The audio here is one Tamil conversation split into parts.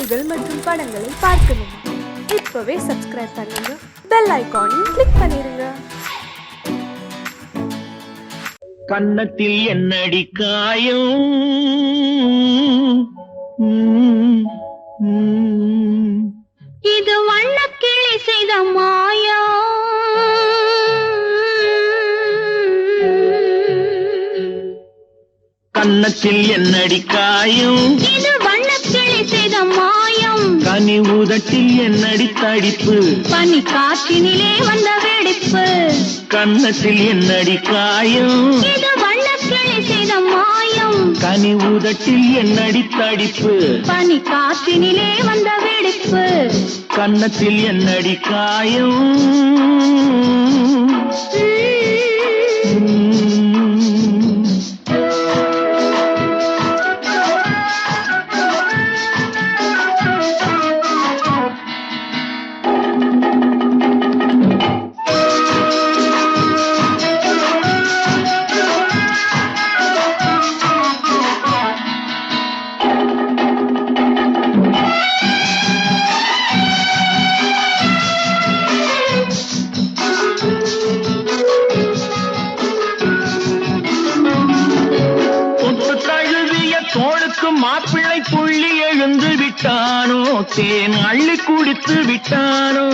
பாடல்கள் மற்றும் படங்களை பார்க்கணுமா? இப்பவே சப்ஸ்கிரைப் பண்ணுங்க, பெல் ஐகானையும் கிளிக் பண்ணிருங்க. கன்னத்தில் என்னடி காயம், இது வண்ணக்கிளி செய்த மாயம். கன்னத்தில் என்னடி காயம், இது வண்ணக்கிளி செய்த மாயம். கனி உதட்டில் என்னடி தடிப்பு, பனி காற்றினிலே வந்த வெடிப்பு. கன்னத்தில் என்னடி காயம், இது வண்ணக்கிளி செய்த மாயம். கனி உதட்டில் என்னடி தடிப்பு, பனி காற்றினிலே வந்த வெடிப்பு. கன்னத்தில் என்னடி காயம். தோளுக்கு மாப்பிள்ளை புள்ளி எழுந்து விட்டானோ, தேன் அள்ளி குடித்து விட்டானோ.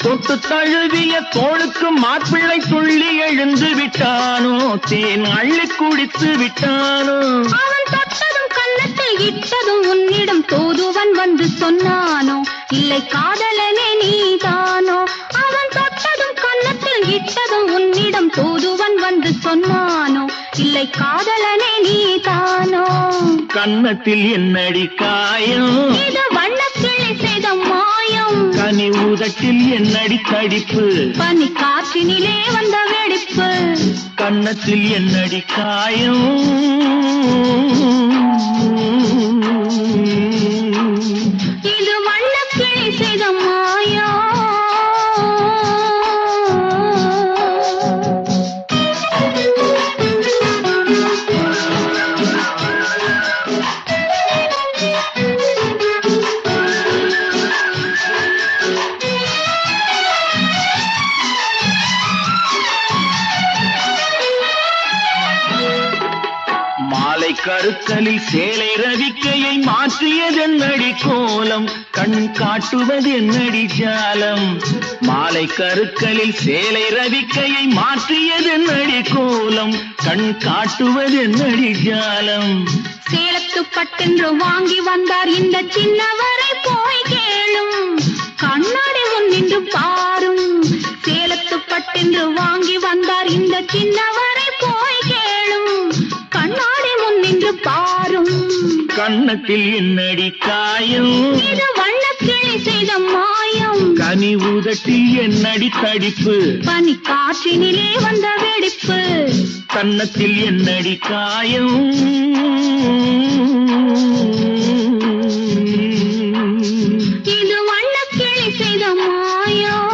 தொட்டு தழுவிய தோளுக்கு மாப்பிள்ளை புள்ளி எழுந்து விட்டானோ, தேன் அள்ளி குடித்து விட்டானோ. அவன் தொட்டதும் கன்னத்தில் இட்டதும் உன்னிடம் தூதுவன் வந்து சொன்னானோ, இல்லை காதலனே நீதானோ. அவன் தொட்டதும் கன்னத்தில் இட்டதும் உன்னிடம் தூதுவன் வந்து சொன்னானோ, இல்லை காதலனே நீதானோ. கன்னத்தில் என்னடி காயம், இது வண்ணக்கிளி செய்த மாயம். கனி உதட்டில் என்னடி தடிப்பு, பனி காற்றினிலே வந்த வெடிப்பு. கன்னத்தில் என்னடி காயம். இது வண்ணக்கிளி செய்த மாயம். மாலை கருக்கலில் சேலை ரவிக்கையை மாற்றியதென்னடி கோலம், கண் காட்டுவதென்னடி ஜாலம். மாலை கருக்கலில் சேலை ரவிக்கையை மாற்றியதென்னடி கோலம், கண் காட்டுவதென்னடி ஜாலம். சேலத்து பட்டென்று வாங்கி வந்தார் இந்த சின்னவரை போய் கேளும், கண்ணாடி முன் நின்று பாரும். சேலத்து பட்டென்று வாங்கி வந்தார் இந்த சின்னவரை போய் கேளும், கண்ணாடி முன் நின்று பாரும். கன்னத்தில் என்னடி காயம், இது வண்ணக்கிளி செய்த மாயம். கனி உதட்டில் என்னடி தடிப்பு, பனி காற்றினிலே வந்த வெடிப்பு. கன்னத்தில் என்னடி காயம். இது வண்ணக்கிளி செய்த மாயம்.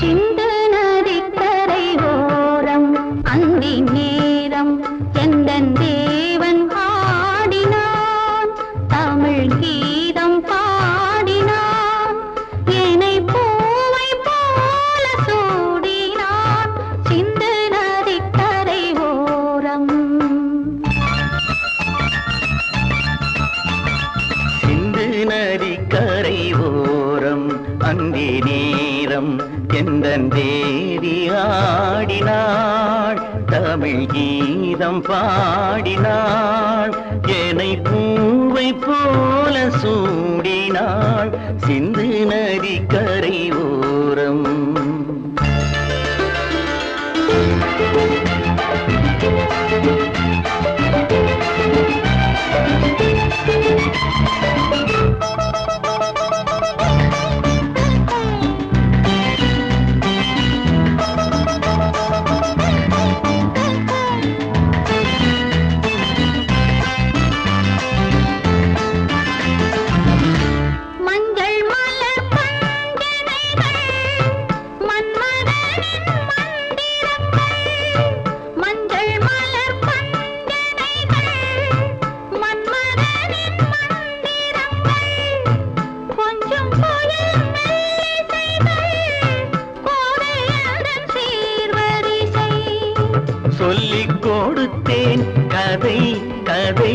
சிந்து நதிக்கரை ஓரம் அந்தி நேரம் எந்தன் தேவன் ஆடினான், தமிழ் கீதம் பாடினான், என்னை பூவை போல சூடினான். சிந்து நதிக்கரை ஓரம். சிந்து நதிக்கரை ஓரம் அந்தி நேரம் எந்தன் தேவி ஆடினாள், தமிழ் கீதம் பாடினாள், என்னை பூவை போல சூடினாள். சிந்து நதிக்கரை ஓரம். எதை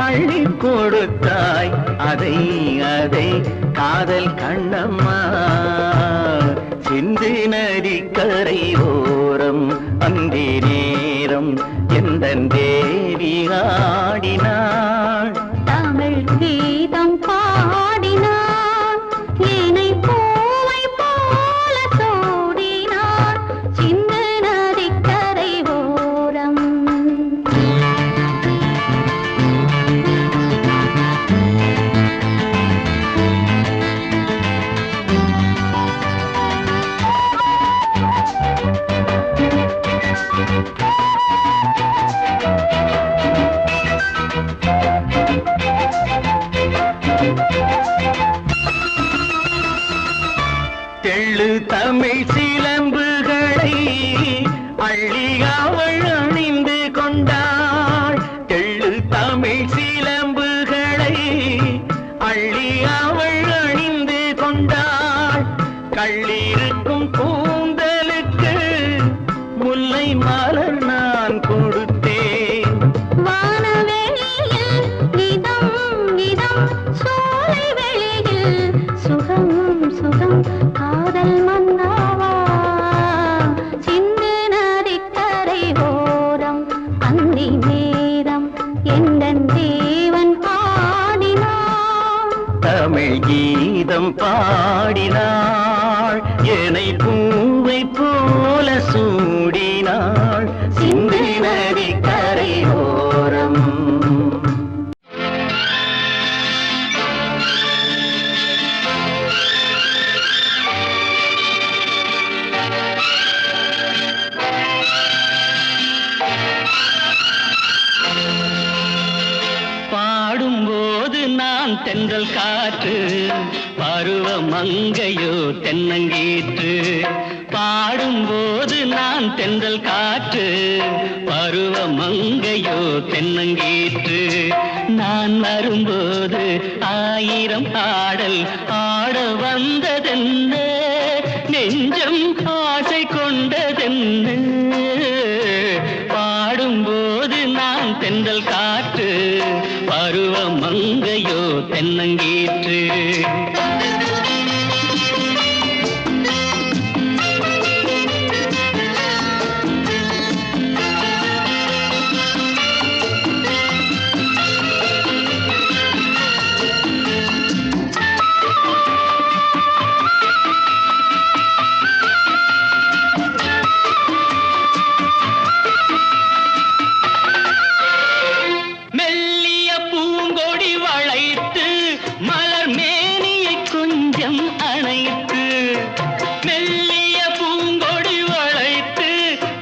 அள்ளி கொடுத்தாய் அதை அதை காதல் கண்ணம்மா சிந்து நதி கரை ஓரம் அந்தி நேரம் எந்தன் தேவி ஆடினாள் தமிழ் கீதம் பாடினான் ஏனை பூவை போல சூடினான் சிந்து நதிக்கரை ஓரம் தெள்ளு தமிழ் சிலம்புகளை அள்ளி அவள் அணிந்து கொண்டாள் தெள்ளு தமிழ் சிலம்புகளை அள்ளி அவள் அணிந்து கொண்டாள் கள்ளிருக்கும் கூந்தலுக்கு முல்லை மலர் நான் கொடுத்தேன் வானவெளியில் இதம் இதம் சோலை வெளியில் சுகம் சுகம் காதல் மன்னாவா சிந்து நதிக்கரை ஓரம் அந்தி நேரம் எந்தன் தேவன் ஆடினான் தமிழ் கீதம் பாடினாள் என்னை பூவை போல சூடினாள் சிந்து நதி கரை ஓரம் பாடும்போது நான் தென்றல் காற்று பருவ மங்கையோ தென்னங்கீற்று பாடும்போது நான் தென்றல் காற்று பருவ மங்கையோ தென்னங்கீற்று நான் வரும்போது ஆயிரம் ஆடல் ஆட வந்ததென்ன நெஞ்சம் ஆசை கொண்டதென்ன பாடும்போது நான் தென்றல் காற்று பருவ மங்கையோ தென்னங்கீற்று மெல்லிய பூங்கொடி வளைத்து மலர் மேனியை கொஞ்சம் அணைத்து மெல்லிய பூங்கொடி வளைத்து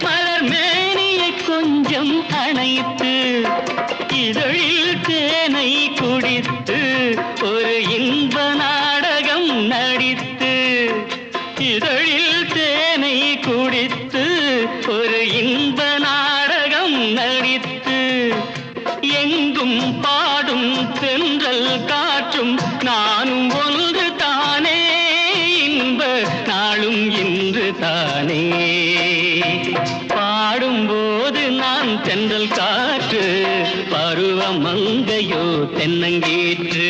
மலர் மேனியை கொஞ்சம் அணைத்து இதழில் தேனை குடித்து ஒரு இன்ப நாடகம் நடித்து இதழில் தேனை குடித்து ஒரு இன்ப நாடகம் நடித்து எங்கும் பாடும் தென்றல் காற்றும் நானும் ஒன்று தானே இன்ப நாளும் இன்று தானே பாடும்போது நான் தென்றல் காற்று பருவ மங்கையோ தென்னங்கீற்று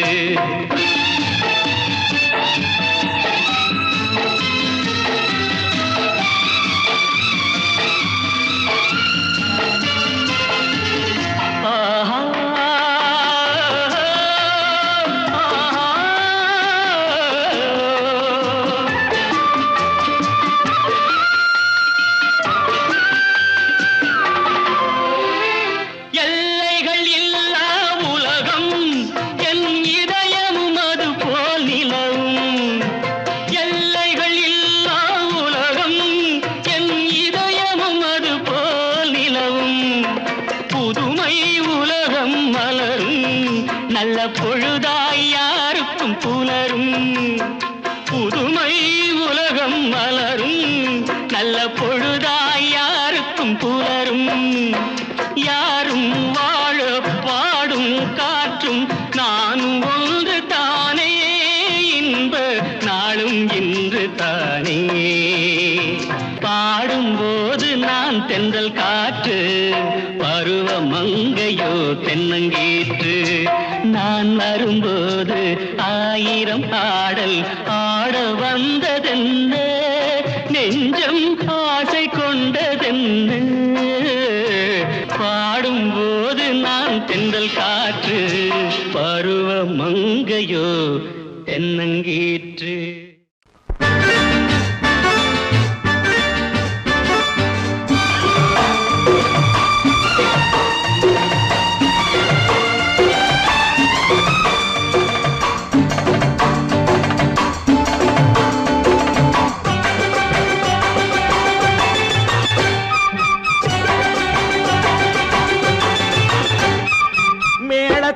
எல்லைகள் இல்லா உலகம் என் இதயமும் அது போல் நிலவும் எல்லைகள் இல்லா உலகம் என் இதயமும் அது போல் நிலவும் புதுமை உலகம் மலரும் நல்ல பொழுதாய் யாருக்கும் புலரும் புதுமை உலகம் மலரும் நல்ல பொழுதாய் யாருக்கும் புலரும் யாரும் வாழ பாடும் காற்றும் நானும் ஒன்று தானே இன்ப நாளும் இன்று தானே பாடும்போது நான் தென்றல் காற்று பருவ மங்கையோ தென்னங்கீற்று ஆயிரம் ஆடல் ஆட வந்ததென்ன, நெஞ்சம் ஆசை கொண்டதென்ன, பாடும்போது நான் தென்றல் காற்று, பருவ மங்கையோ தென்னங்கீற்று.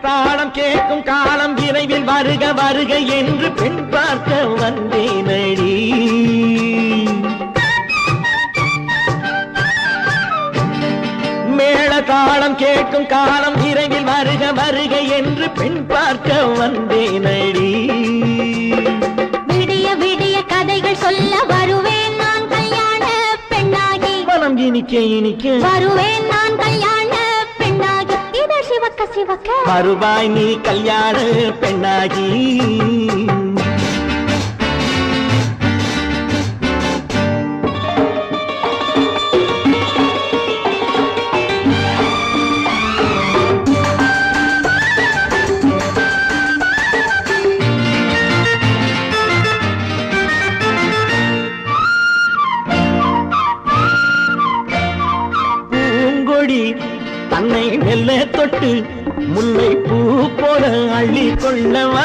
தாளம் கேட்கும் காலம் விரைவில் வருக வருக என்று பெண் பார்க்க வந்தேனடி. மேள தாளம் கேட்கும் காலம் விரைவில் வருக வருக என்று பெண் பார்க்க வந்தேனடி. விடிய விடிய கதைகள் சொல்ல வருவேன் நான் கல்யாண பெண்ணாகி, மனம் இனிக்க இனிக்க வருவேன் நான் கல்யாண பெண்ணாகி, இதழ் சிவக்க சிவக்க வருவாய் நீ கல்யாண பெண்ணாகி. பூங்கொடி தன்னை மெல்ல தொட்டு முல்லை பூ போல அள்ளி கொள்ளவா,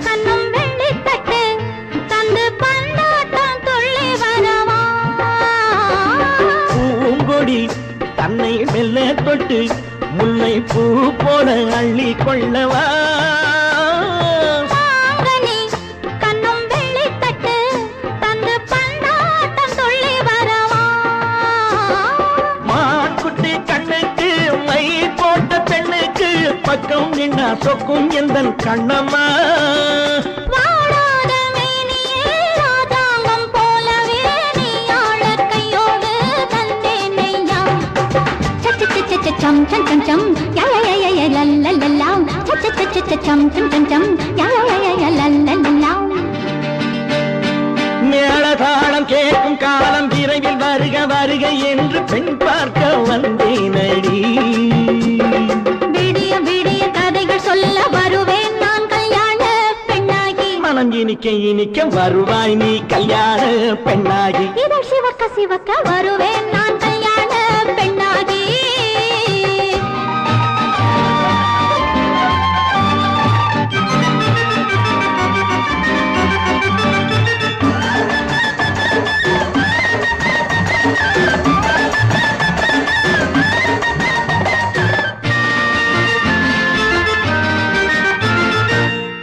கண்ணும் வெள்ளி தட்டு தந்து பந்தாட்டம் துள்ளி வரவா. பூங்கொடி தன்னை மெல்ல தொட்டு முல்லை பூ போல அள்ளி கொள்ளவா, கண்ணும் வெள்ளி தட்டு தந்து பந்தாட்டம் துள்ளி வரவா. மான்குட்டி கண்ணுக்கு மை போட்ட பெண்ணுக்கு பக்கம் நின்னா சொக்கும் எந்தன் கண்ணம்மா. வாடாத மேனியே ராஜாங்கம் போலவே நீ ஆள கையோடு தந்தேன் நெய்யா. சம் சம் சம் சம் யா யா யா யா லல்லல்லா, சம் சம் சம் சம் யா யா யா லல்லல்லா. மேளதாளம் கேட்கும் காலம் விரைவில் வருக வருக என்று பெண் பார்க்க வந்தேனடி. விடிய விடிய கதைகள் சொல்ல வருவேன் நான் கல்யாண பெண்ணாகி, மனம் இனிக்க இனிக்க வருவாய் நீ கல்யாண பெண்ணாகி. இதழ் சிவக்க சிவக்க வருவேன் நான் கல்யாண பெண்ணாகி.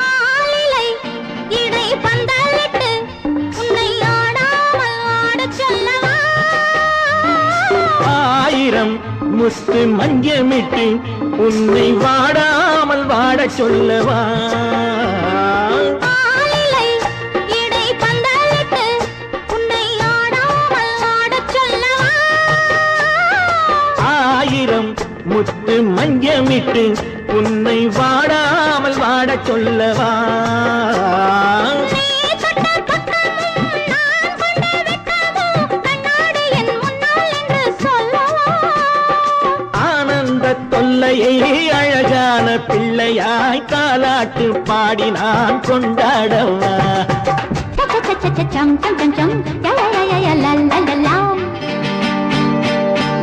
ஆலிலை இடை பந்தலிட்டு உன்னை ஆடாமல் ஆடச் சொல்லவா. ஆயிரம் முத்து மஞ்சமிட்டு உன்னை வாடாமல் வாடச் சொல்லவா, ஆலிலை இடை பந்தலிட்டு உன்னை ஆடாமல் ஆடச் சொல்லவா. ஆயிரம் முத்து மஞ்சமிட்டு உன்னை வாடாமல் வாடச் சொல்லவா. நீ தொட்ட பக்கமும் நான் கொண்ட வெட்கமும் கண்ணாடி என் முன்னால் என்று சொல்லவா. ஆனந்த தொல்லையை அழகான பிள்ளையாய் காலாட்டு பாடி நான் கொண்டாடவா. சம் சம் சம் சம் யா யா யா லல்லல்லா.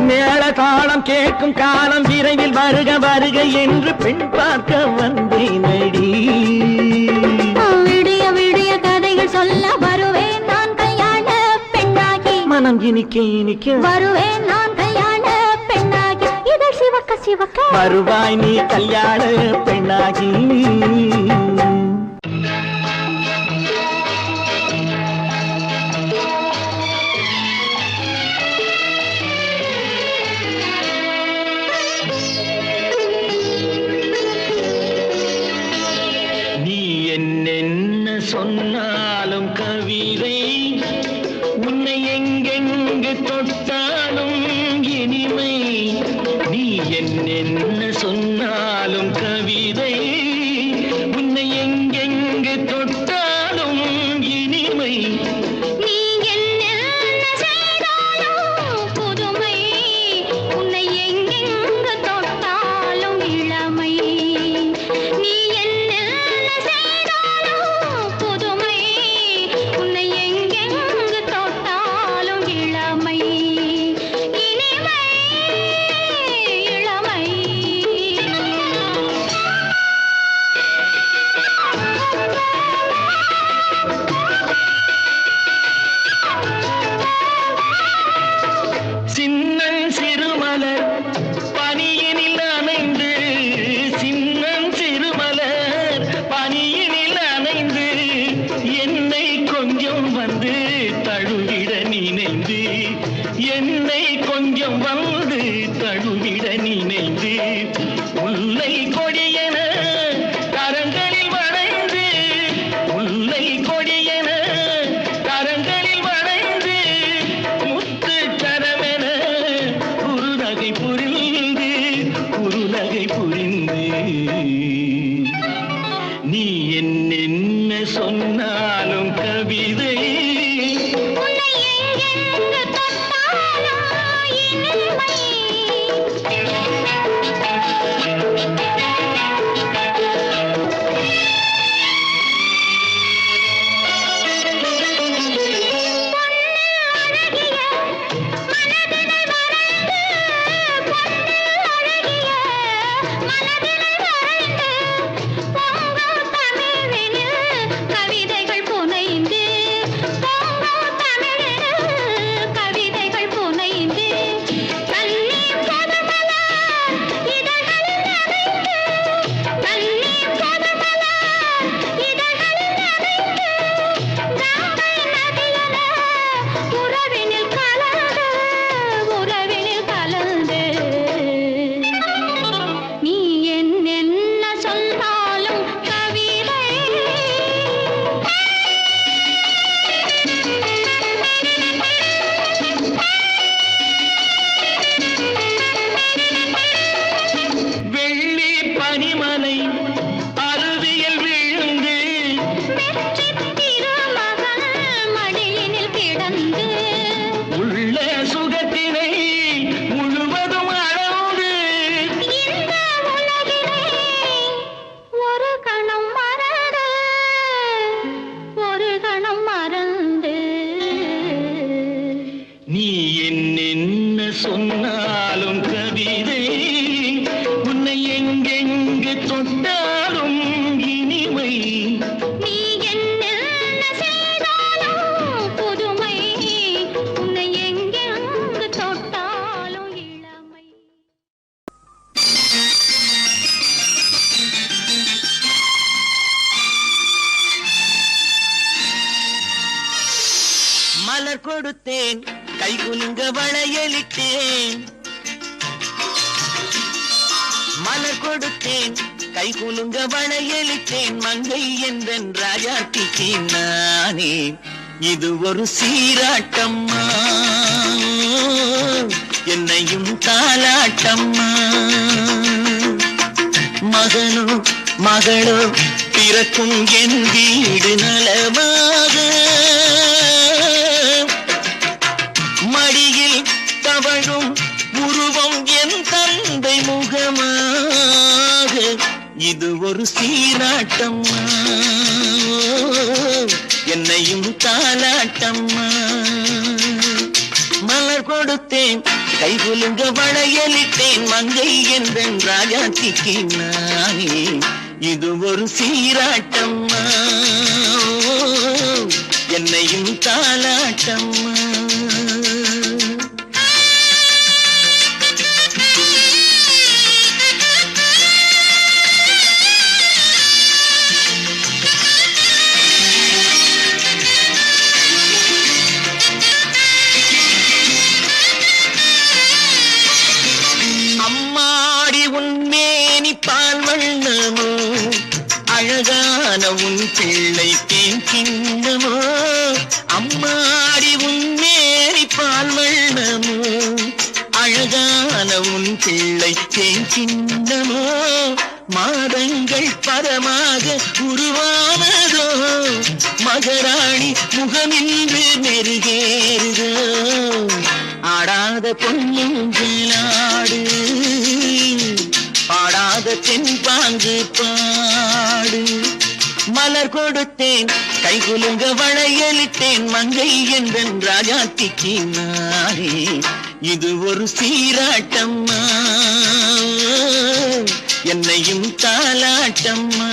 மேளதாளம் கேட்கும் காலம் விரைவில் வருக வருக என்று பெண் பார்க்க வந்தேனடி. விடிய விடிய கதைகள் சொல்ல வருவேன் நான் கல்யாண பெண்ணாகி, மனம் இனிக்க இனிக்க வருவேன் நான் கல்யாண பெண்ணாகி. இதழ் சிவக்க சிவக்க வருவாய் நீ கல்யாண பெண்ணாகி. நீ என்னென்ன சொன்னாலும் கவிதை, உன்னை எங்கெங்கு தொட்டாலும் இனிமை. நீ என்னென்ன சொன்னாலும் கவிதை, நீ என்ன சொன்னாலும் கவிதை உன்னை எங்கெங்கு தொட்டாலும் இனிமை. நீ என்ன சொன்னாலும் கவிதை உன்னை எங்கெங்கு தொட்டாலும் இனிமை. நீ என்ன செய்தாலும் புதுமை, உன்னை எங்கெங்கு தொட்டாலும் இளமை. மலர் கொடுத்தேன் கை குலுங்க வளையலிட்டேன். மலர் கொடுத்தேன் கை குலுங்க வளையலிட்டேன். மங்கை என்றன் ராஜாத்திக்கு நானே இது ஒரு சீராட்டம்மா, என்னையும் தாலாட்டம்மா. மகனோ மகளோ பிறக்கும் என் வீடு நலமாக, மடியில் தவழும் உருவம் என் தந்தை முகமாக. இது ஒரு சீராட்டம்மா, என்னையும் தாலாட்டம்மா. மலர் கொடுத்தேன் கை குலுங்க வளையலிட்டேன். மங்கை என்றன் ராஜாத்திக்கு நானே இது ஒரு சீராட்டம்மா, என்னையும் தாலாட்டம்மா. அம்மாடி உன்மேனி பால் வண்ணமோ, அழகான உன் பிள்ளை தேன் கிண்ணமோ. அம்மாடி உன்மேனி பால் வண்ணமோ, அழகான உன் பிள்ளை தேன் கிண்ணமோ. மாதங்கள் பரமாக உருவானதோ, மகராணி முகமின்று மெருகேறுதோ. ஆடாத பொன்னுங்களாடு, பாடாத தென்பாங்கு பாடு. மலர் கொடுத்தேன் கை குலுங்க வளையலிட்டேன். மங்கை என்றன் ராஜாத்திக்கு நானே இது ஒரு சீராட்டம்மா, என்னையும் தாலாட்டம்மா.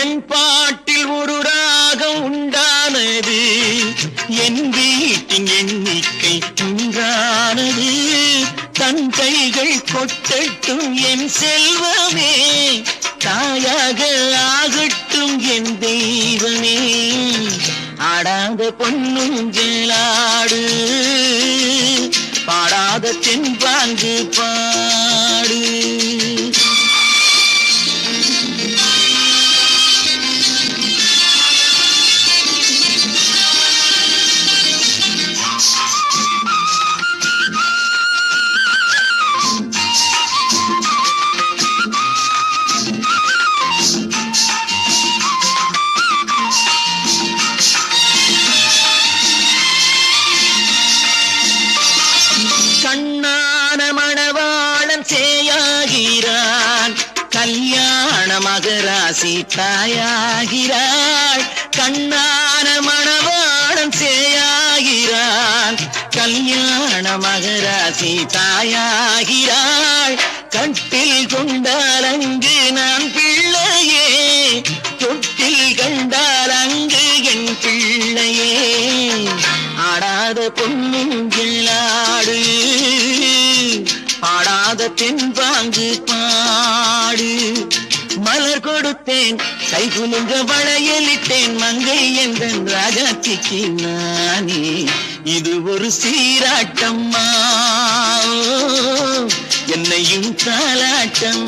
என் பாட்டில் ஒரு ராகம் உண்டானது, என் வீட்டின் எண்ணிக்கை உண்டானது. தன் கைகள் கொட்டட்டும் என் செல்வமே, தாயாக ஆகட்டும் என் தெய்வமே. ஆடாத பொன்னுங்களாடு, பாடாத ஆடாத தென்பாங்கு பாடு. கண்ணான மணவாளன் சேயாகிறான், கல்யாண மகராசி தாயாகிறாள். கண்ணான மணவாளன் சேயாகிறான், கல்யாண மகராசி தாயாகிறாள். கட்டில் கொண்டால் அங்கு நான் பிள்ளையே, தொட்டில் கண்டால் அங்கு என் பிள்ளையே. ஆடாத பொன்னுங்களாடு, ஆடாத தென்பாங்கு பாடு. மலர் கொடுத்தேன் கை குலுங்க வளையலிட்டேன், மங்கை எந்தன் ராஜாத்திக்கு நானே. இது ஒரு சீராட்டம்மா, என்னையும் தாலாட்டம்.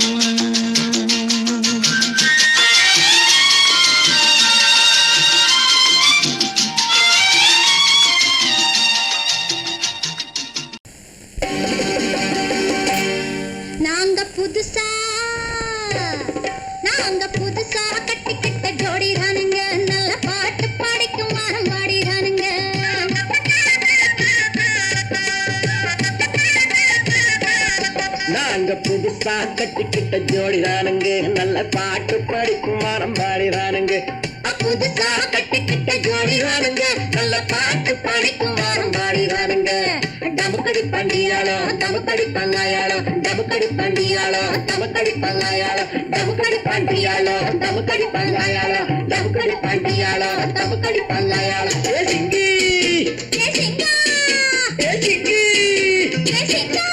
நாங்க புதுசா கட்டிக்கிட்ட ஜோடி தானுங்க, நல்ல பாட்டு பாடிக்கும் வாரம் பாடிதானுங்க. நாங்க புதுசா கட்டிக்கிட்ட ஜோடி தானுங்க, நல்ல பாட்டு படிக்கும் வாரம் பாடிதானுங்க. புதுசா கட்டிக்கிட்ட ஜோடி தானுங்க, நல்ல பாட்டு பாடிக்கும் வாரம் பாடிதானுங்க. டமுக்கடி பண்டியாளோ டமுக்கடி பங்காயாளோ, டமுக்கடி பண்டியாளோ டமுக்கடி பங்காயாளோ, டமுக்கடி பண்டியாளோ டமுக்கடி பங்காயாளோ, டமுக்கடி பண்டியாளோ டமுக்கடி பங்காயாளோ. ஏ சிங்கி ஏ சிங்கா, ஏ சிங்கி ஏ சிங்கா.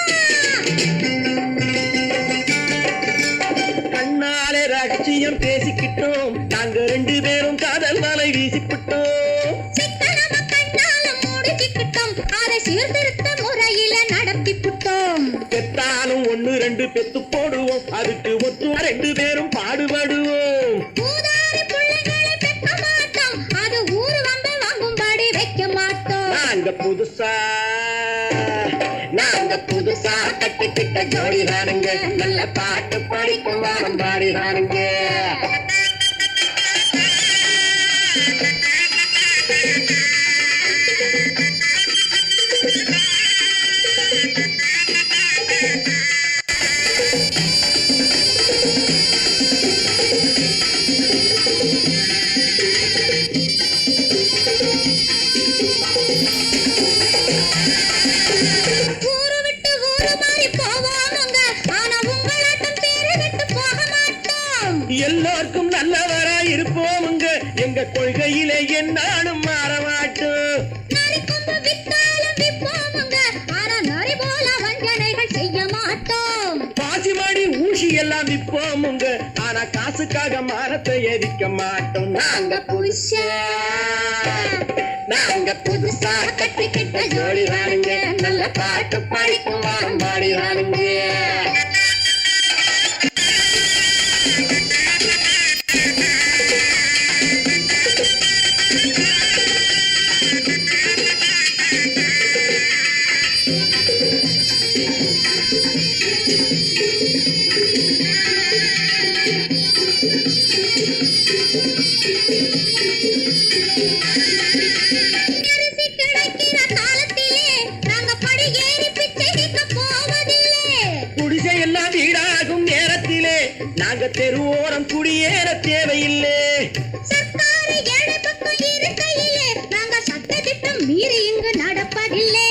கண்ணாலே ரகசியம் பேசிக்கிட்டோம், நாங்க ரெண்டு பேரும் காதல் வலை வீசிக்கிட்டோம். சிக்கனம கண்ணால மூடிக்கிட்டோம், அதை சீர்திருத்த முறையில நடத்தி புட்டோம். பெத்தாலும் ஒண்ணு ரெண்டு பெத்து போடுவோம், அதுக்கு ஒத்துவா ரெண்டு பேரும் பாடுபடுவோம். ஊதாரி பிள்ளைகளை பெக்க மாட்டோம், அது ஊரு வந்து வாங்கும்படி வைக்க மாட்டோம். நாங்க புதுசா கட்டிக்கிட்ட ஜோடி தானுங்க, நல்ல பாட்டு படிக்கும் வாரம் பாடிதானுங்க. ஊரு விட்டு ஊரு மாறி போவோமுங்க, ஆனா உங்களாட்டம் பேரு விட்டு போக மாட்டோம். எல்லாருக்கும் நல்லவரா இருப்போமுங்க, எங்க கொள்கையிலே என்னாலும் மாற மாட்டோம். நரி கொம்பு வித்தாலும் விப்போமுங்க, ஆனா நரி போல வஞ்சனைகள் செய்ய மாட்டோம். பாசிமாடி ஊசி எல்லாம் விற்போமுங்க, ஆனா காசுக்காக மரத்தை எரிக்க மாட்டோம். நாங்க புதுசா கட்டிக்கிட்ட ஜோடி தானுங்க, நல்ல பாட்டு படிக்கும் வாரம் பாடிதானுங்க. அரிசி கிடைக்கிற காலத்திலே நாங்க படி ஏறி பிச்சை கேட்க போவதில்லை. குடிசை எல்லாம் வீடாகும் நேரத்திலே நாங்க தெருவோரம் குடியேற தேவையில்லை. சர்க்காரு ஏழை பக்கம் இருக்கையிலே நாங்க சட்டத்திட்டம் மீறி இங்கு நடப்பதில்லை.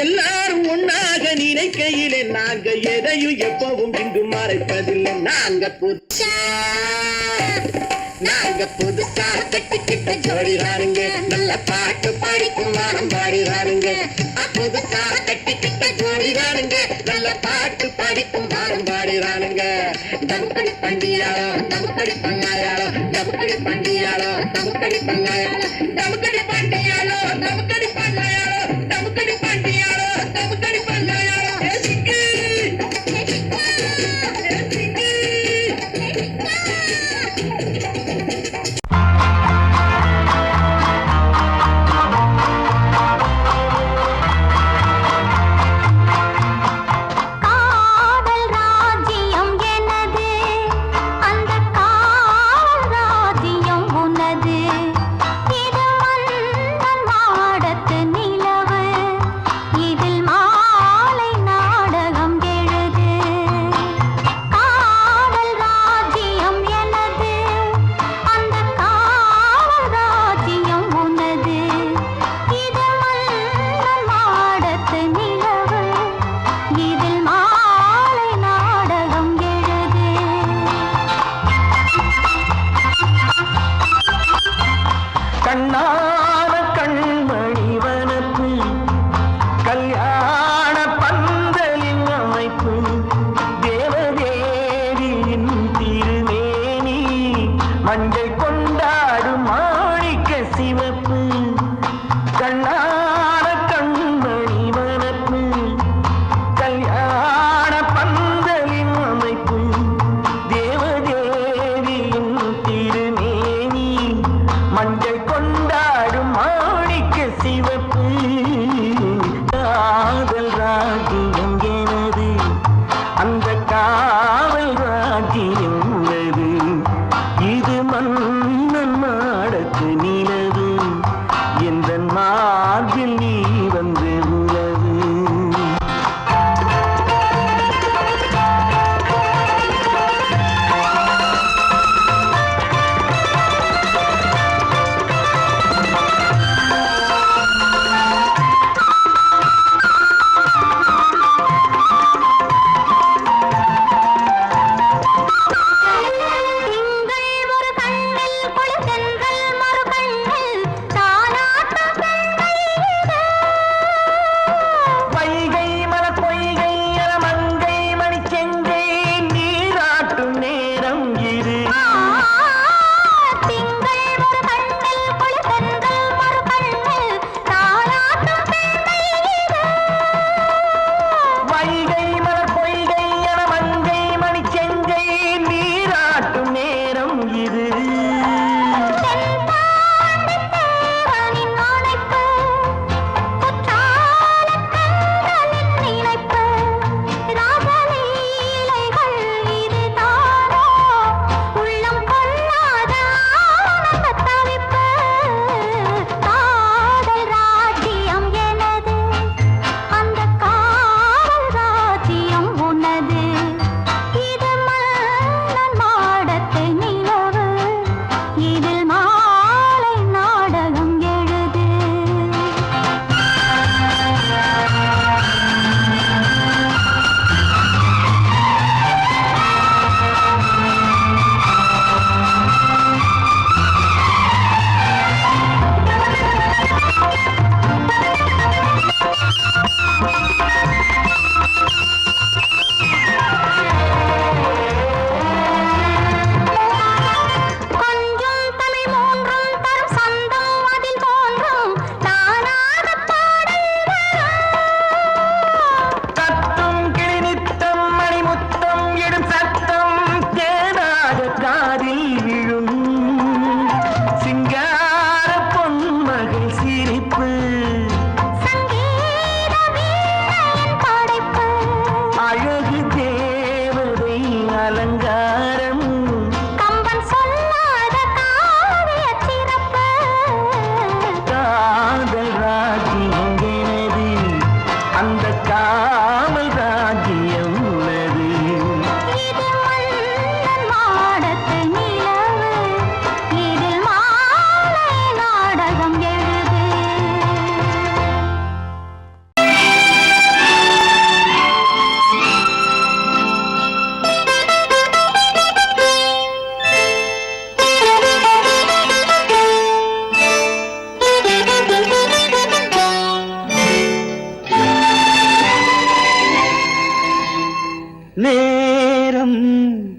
எல்லாரும் ஒன்னாக நினைக்கையிலே நாங்க எதையும் எப்பவும் இங்கு மறைப்பதில்லை. நாங்க புதுசா கட்டிக்கிட்ட ஜோடி தானுங்க, நல்ல பாட்டு படிக்கும் வாரம் பாடிதானுங்க. புதுசா கட்டிக்கிட்ட ஜோடி தானுங்க, நல்ல பாட்டு படிக்கும் வாரம் பாடிதானுங்க. டமுக்கடி பண்டியாளோ டமுக்கடி பங்காயாளோ, டமுக்கடி பண்டியாளோ டமுக்கடி பங்காயாளோ, டமுக்கடி பண்டியாளோ டமுக்கடி பங்காயாளோ, டமுக்கடி பண்டியாளோ டமுக்கடி பங்காயாளோ.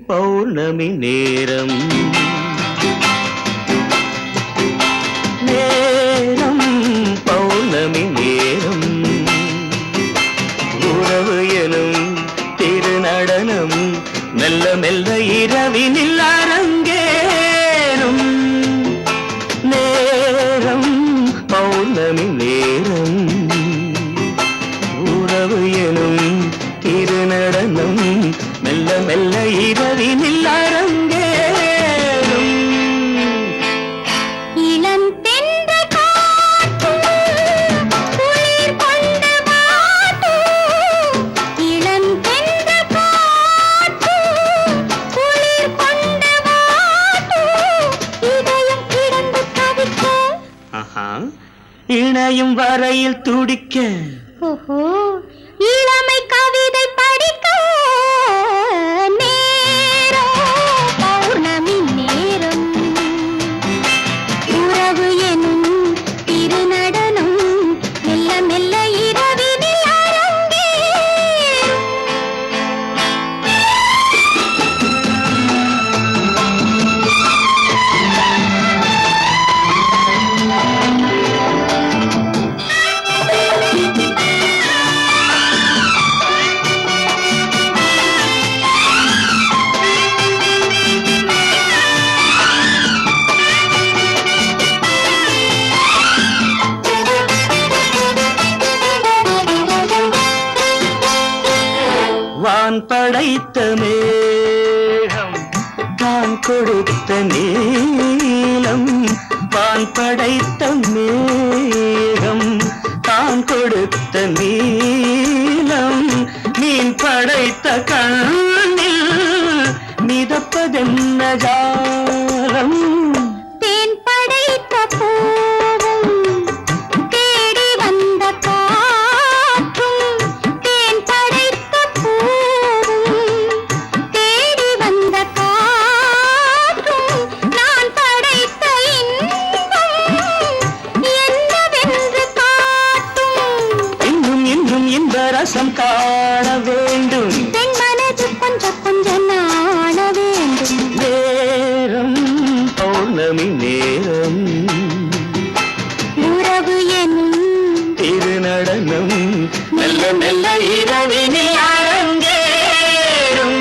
பௌர்ணமி நேரம் நேரம் பௌர்ணமி நேரம் மெல்ல மெல்ல இரவினில் அரங்கேறும் நேரம் பௌர்ணமி நேரம் உறவு எனும் திருநடனம் மெல்ல மெல்ல இரவினில் அரங்கேறும் இணையும் வரையில் துடிக்க இளமை கவிதை படிக்க நேரம் பௌர்ணமி நேரம் உறவு எனும் திருநடனம் மெல்ல மெல்ல இரவினில் வான் படைத்த மேகம் தான் கொடுத்த நீலம் வான் படைத்த மேகம் தான் கொடுத்த நீலம் மீன் படைத்த கண்ணில் மிதப்பதென்ன ஜாலம் தேன் படைத்த பூவும் தேடி வந்த காற்றும் தேன் படைத்த பூவும் தேடி வந்த காற்றும் நான் படைத்த இன்பம் என்னவென்று காட்டும் இன்னும் இன்னும் இந்த ரசம் காண வேண்டும் பெண் மனது கொஞ்சம் கொஞ்சம் நாண வேண்டும் நேரம் பௌர்ணமி நேரம் உறவு எனும் திருநடனம் மெல்ல மெல்ல இரவினில் அரங்கேறும்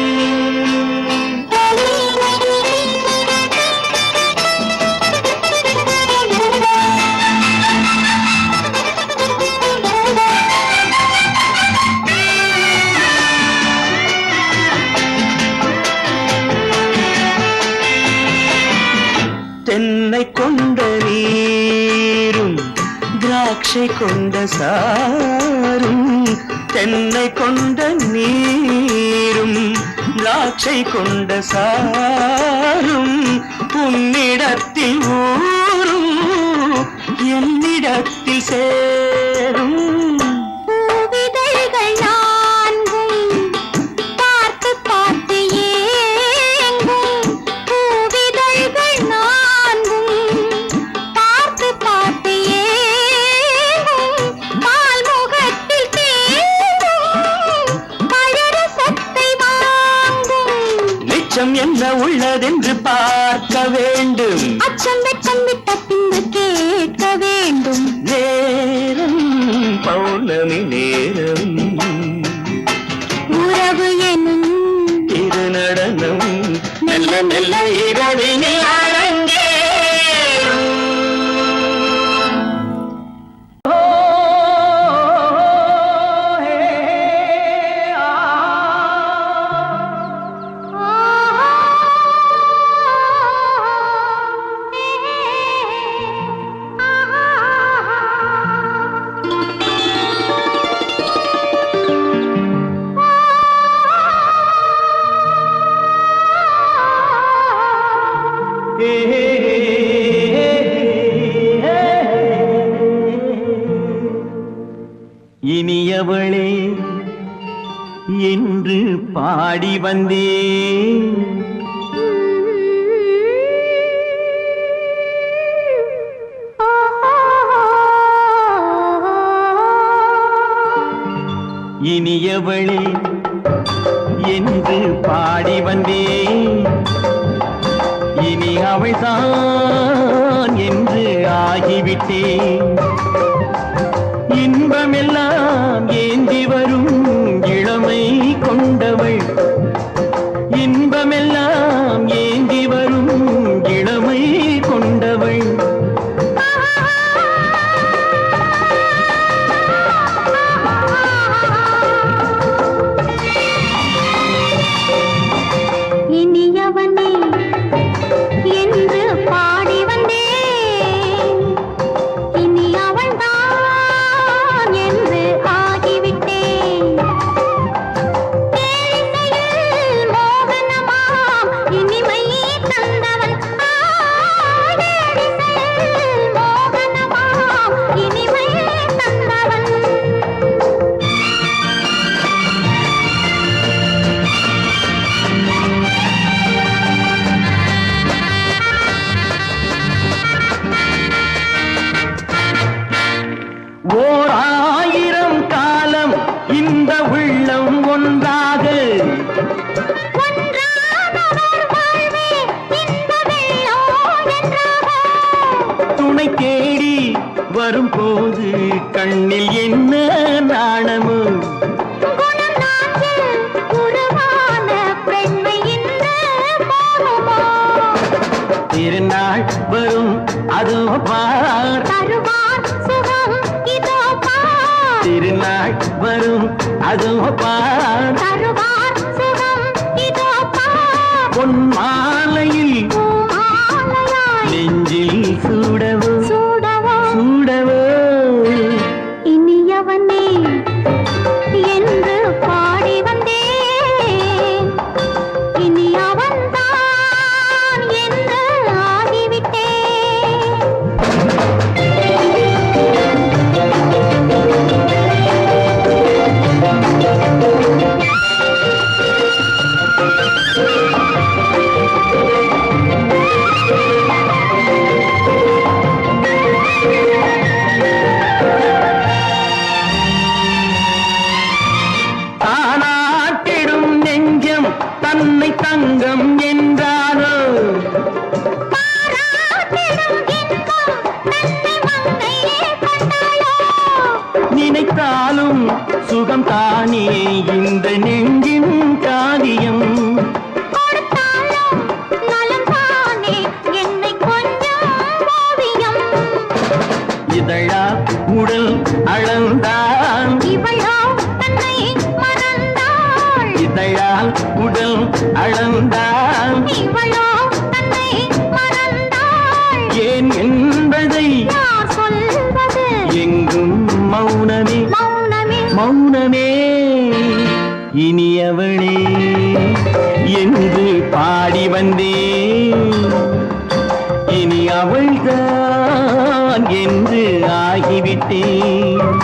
தென்னை கொண்ட நீரும் திராட்சை கொண்ட சாரும் தென்னை கொண்ட நீரும் திராட்சை கொண்ட சாரும் உன்னிடத்தில் ஊரும் என்னிடத்தில் சேரும் பூவிதழ்கள் நான்கும் பார்த்து பார்த்து ஏங்கும் பூவிதழ்கள் நான்கும் பார்த்து பார்த்து ஏங்கும் பால்முகத்தில் தேங்கும் பழரசத்தை வாங்கும் மிச்சம் என்ன உள்ளதென்று பார்க்க வேண்டும் அச்சம் வெச்சம் விட்ட பின்பு கேட்க வேண்டும் நேரம் பௌர்ணமி நேரம் உறவு எனும் திருநடனம் மெல்ல மெல்ல இரவினில் அரங்கேறும் இனியவளே என்று பாடி வந்தேன் இனியவளே என்று பாடி வந்தேன் இனி அவள்தான் என்று ஆகிவிட்டேன் இன்பமெல்லாம் ஏந்தி வரும் இளமை கொண்டவள் திருநாள் வரும் அதோ பார் தருவார் சுகம் இதோ பார் திருநாள் வரும் அதோ பார் தருவார் சுகம் இதோ பார் பொன் மாலையில் பூமாலையாய் நெஞ்சில் சூடவோ சூடவோ சூடவோ இனியவனே என்று பாடி வந்தேன் இனி அவன்தான் என்று ஆகிவிட்டேன் தானாட்டிடும் நெஞ்சம் தன்னை தங்கம் என்றாரோ பாராட்டிடும் இன்பம் தன்னை மங்கையே கண்டாளோ நினைத்தாலும் சுகம் தானே இந்த நெஞ்சின் காரியம் கொடுத்தாலும் நலம் தானே என்னை கொஞ்சம் ஓவியம் இதழா உடல் அளந்தான் இவளோ தன்னை மறந்தாள் இதழால் உடல் அளந்தான் இவளோ தன்னை மறந்தாள் ஏன் என்பதை யார் சொல்வது எங்கும் மௌனமே மௌனமே மௌனமே இனியவளே என்று பாடி வந்தேன் இனி அவள்தான் என்று ஆகிவிட்டேன்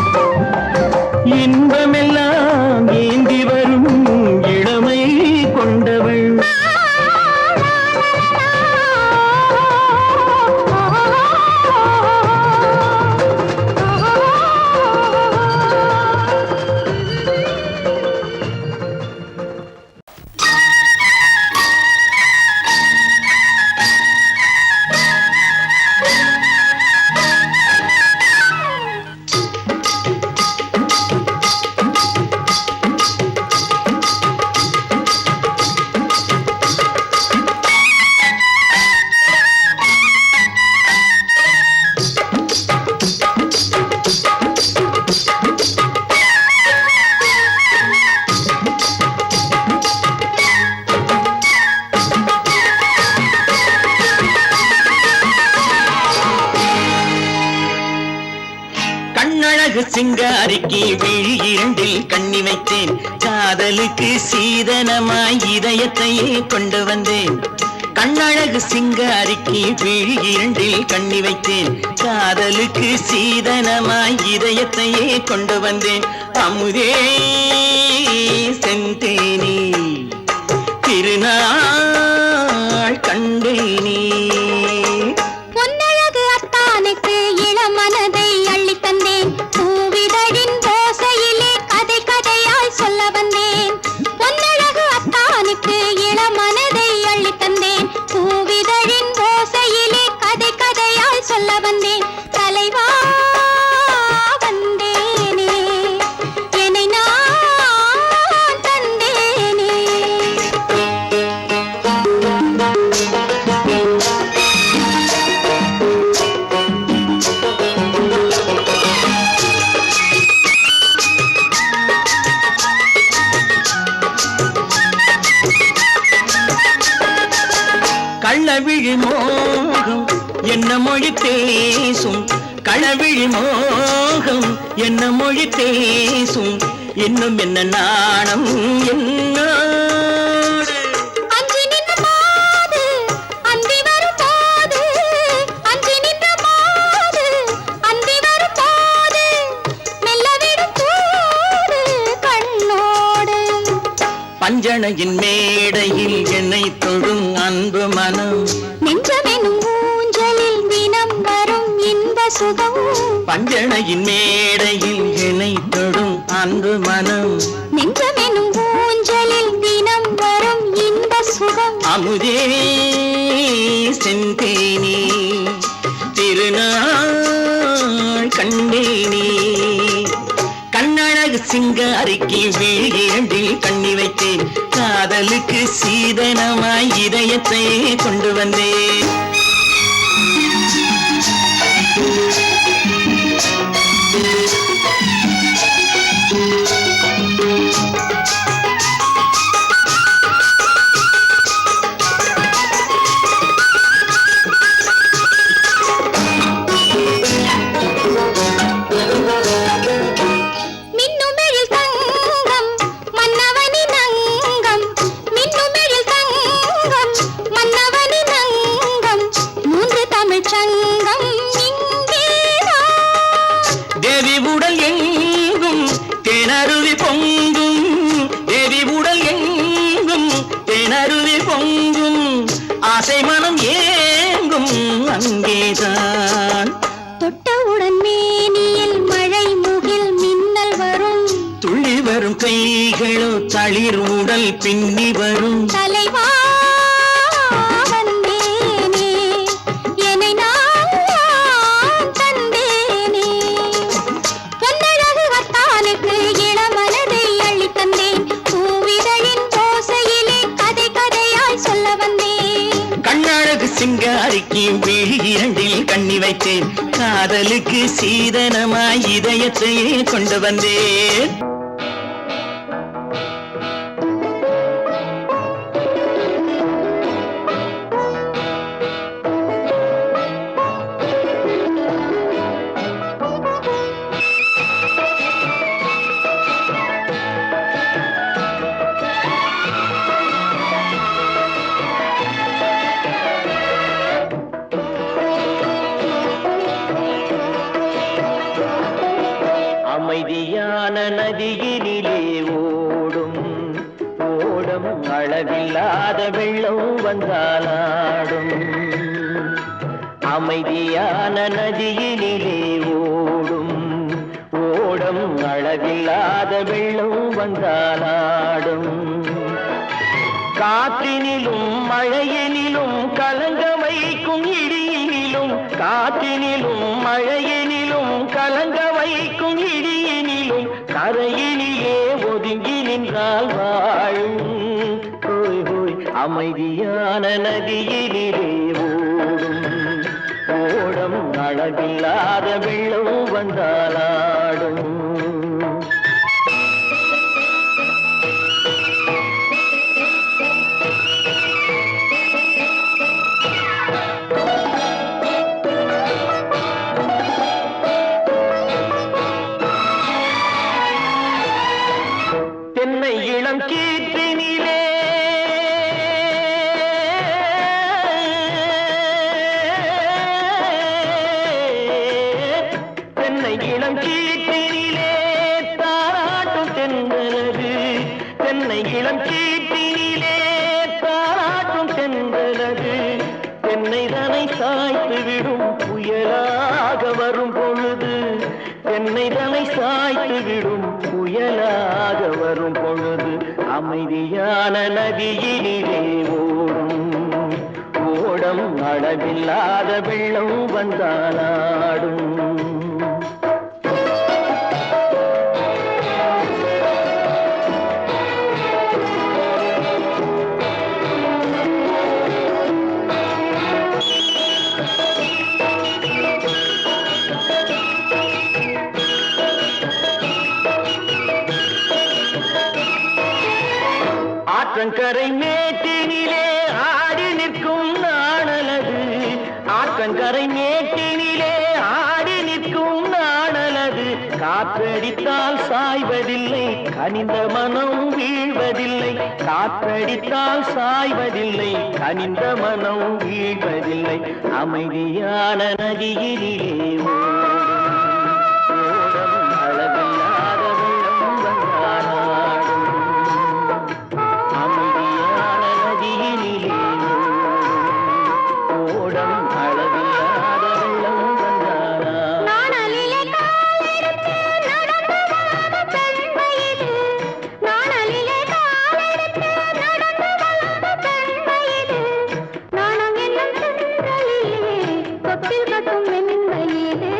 இன்பமெல்லாம் ஏந்தி வரும் இளமை கொண்டவள் கண்ணழகு சிங்காரிக்கு விழி இரண்டில் கண்ணி வைத்தேன் காதலுக்கு சீதனமாய் இதயத்தையே கொண்டு வந்தேன் கண்ணழகு சிங்காரிக்கு விழி இரண்டில் கண்ணி வைத்தேன் காதலுக்கு சீதனமாய் இதயத்தையே கொண்டு வந்தேன் அமுதே செந்தேனே திருநாள் கண்டேனே பொன்னழகு அத்தானுக்கு இளமனதை அள்ளி தந்தேன் பூவிதழின் ஓசையிலே கதை கதையாய் சொல்ல வந்தேன் பொன்னழகு அத்தானுக்கு இளமனதை அள்ளி தந்தேன் பூவிதழின் ஓசையிலே கதை கதையாய் சொல்ல வந்தேன் தலைவா வந்தேனே என்னை நான் தந்தேனே கள்ளவிழி மோகம் என்ன மொழி பேசும் களவிழி மோகம் என்ன மொழி பேசும் இன்னும் என்ன நாணம் என்னோடு அஞ்சி நின்ற மாது அந்தி வரும் போது அஞ்சி நின்ற மாது அந்தி வரும் போது மெல்ல விடும் தூது கண்ணோடு பஞ்சணையின் மேடையில் என்னை தொழும் அன்பு மனம் நெஞ்சமெனும் ஊஞ்சலில் தினம் வரும் இன்ப சுகம் பஞ்சணையின் மேடையில் என்னை தொழும் அன்பு மனம் நெஞ்சமெனும் ஊஞ்சலில் தினம் வரும் இன்ப சுகம் அமுதே செந்தேனே திருநாள் கண்டேனே கண்ணழகு சிங்காரிக்கு விழி இரண்டில் கண்ணி வைத்தேன் காதலுக்கு சீதனமாய் இதயத்தை கொண்டு வந்தேன் ஆசை மனம் ஏங்கும் அங்கேதான். தொட்டவுடன் மேனியில் மழை முகில் மின்னல் வரும், துள்ளி வரும் கைகளோ தளிர் உடல் பின்னி வரும். தலைவா வந்தேனே, என்னை நான் தந்தேனே. பொன்னழகு வத்தானுக்கு இளமனதை அள்ளித் தந்தேன், பூவிதழின் ஓசையிலே கதை கதையாய் சொல்ல வந்தேன். கண்ணழகு சிங்காரிக்கு விழி இரண்டில் கண்ணி வைத்தேன், காதலுக்கு சீதனமாய் இதயத்தையே கொண்டு வந்தேன். அமைதியான நதியினிலே ஓடும் ஓடம், அளவில்லாத வெள்ளம் வந்தாலாடும். அமைதியான நதியினிலே ஓடும் ஓடம், அளவில்லாத வெள்ளம் வந்தாலாடும். காற்றினிலும் மழையினிலும் கலங்க வைக்கும் இடியினிலும், காற்றினிலும் மழையினிலும் கலங்க வைக்கும் இடியினிலும், கரையினிலே ஒதுங்கி நின்றால் வாழும். ஹோய் ஹோய் அமைதியான நதியினிலே ஓடும் ஓடம், அளவில்லாத வெள்ளம் வந்தாலாடும். தென்னை இளம் கீற்றினிலே தென்னை இளம் கீற்றினிலே தாராட்டும் தென்றலது, தென்னை இளம் கீற்றினிலே தாராட்டும் தென்றலது. தென்னைதனை சாய்த்து விடும் புயலாக வரும் பொழுது, தென்னைதனை சாய்த்து விடும் புயலாக வரும் பொழுது, அமைதியான நதியினிலே ஓடும் ஓடம், அளவில்லாத வெள்ளம் வந்தாலாடும். ஆற்றங்கரை மேட்டினிலே ஆடி நிற்கும் நாணலது, ஆற்றங்கரை மேட்டினிலே ஆடி நிற்கும் நாணலது. காற்றடித்தால் சாய்வதில்லை, கனிந்த மனம் வீழ்வதில்லை. காற்றடித்தால் சாய்வதில்லை, கனிந்த மனம் வீழ்வதில்லை. அமைதியான நதியினிலே ஓடும் அளவில்லாத வெள்ளம் வந்தாலாடும். அமைதியான நதியினிலே ஓடம், அளவில்லாத வெள்ளம் வந்தாலாடும். நாணலிலே காலெடுத்து நடந்து வளர்ந்த பெண்மையிது, நாணலிலே காலெடுத்து நடந்து வளர்ந்த பெண்மையிது. நாணம் என்னும் சென்றலிலே தொட்டில் கட்டும் மென்மையிது,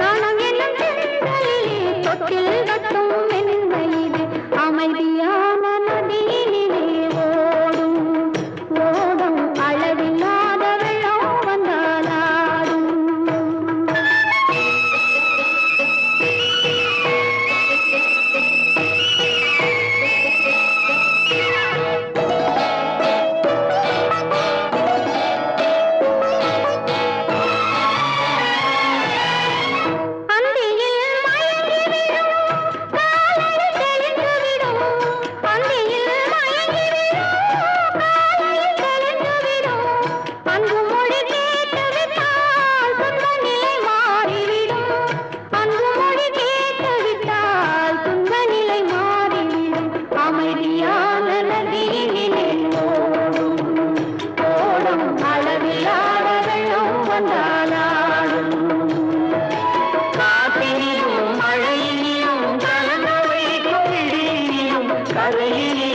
நாணம் என்னும் சென்றலிலே தொட்டில் கட்டும் மென்மையிது. அமைதியான நதியினிலே ஓடும் ஓடும், அளவில்லாத வெள்ளம் வந்தாலாடும். அந்தியில் மயங்கிவிடும் காலையில் தெளிந்துவிடும், அந்தியில் மயங்கிவிடும் காலையில் தெளிந்துவிடும். அன்பு மொழி கேட்டுவிட்டால் துன்ப நிலை மாறிவிடும், அன்பு மொழி கேட்டுவிட்டால் துன்ப நிலை மாறிவிடும். அமைதியான நதியினிலே ஓடும் ஓடும், கரையிலே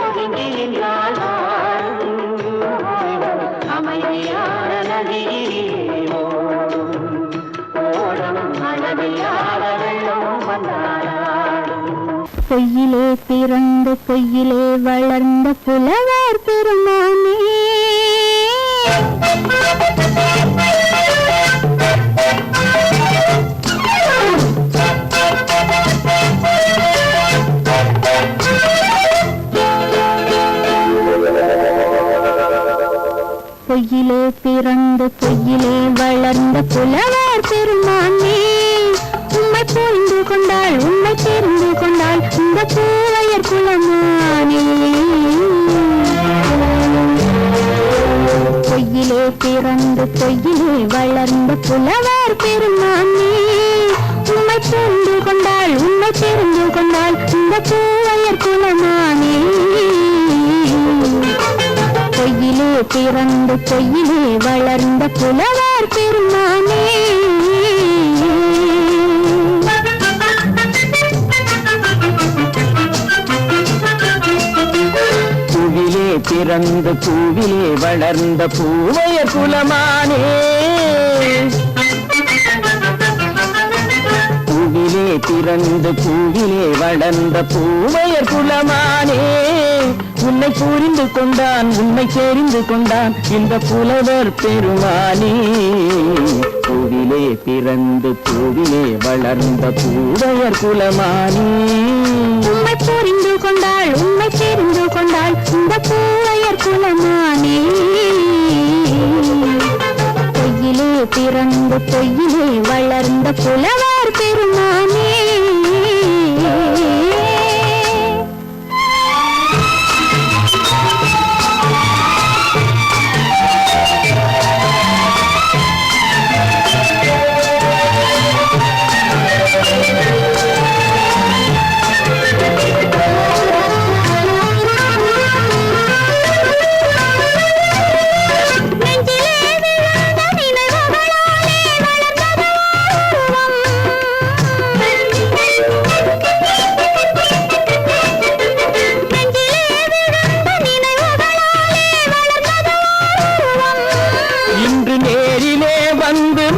ஒதுங்கி நின்றாள் அமைதியான நதியிலே ஓடும் அளவில்லாத வெள்ளம் வந்தாடும். பொய்யிலே பிறந்து பொய்யிலே வளர்ந்த புலவர் பெருமானே பொய்யிலே பிறந்து பொய்யிலே வளர்ந்த புலவர் பெருமானே உம்மை புரிந்து கொண்டாள் உம்மை தெரிந்து கொண்டாள் இந்த பூவையர் குலமானே. பொய்யிலே பிறந்து பொய்யிலே வளர்ந்த புலவர் பெருமானே உம்மை புரிந்து கொண்டாள் உம்மை தெரிந்து கொண்டாள் இந்த பூவையர் குலமானே. பொய்யிலே பிறந்து பொய்யிலே வளர்ந்த புலவர் பெருமானே. பூவிலே பிறந்து பூவிலே வளர்ந்த பூவையர் குலமானே. பூவிலே பிறந்து பூவிலே வளர்ந்த பூவையர் குலமானே உன்னை புரிந்து கொண்டான் உன்னை தெரிந்து கொண்டான் இந்த புலவர் பெருமானே. பூவிலே பிறந்து பூவிலே வளர்ந்த பூவையர் குலமானே உம்மை புரிந்து கொண்டாள் உம்மை தெரிந்து கொண்டாள் இந்த பூவையர் குலமானே. பொய்யிலே பிறந்து பொய்யிலே வளர்ந்த புலவர் பெருமானே.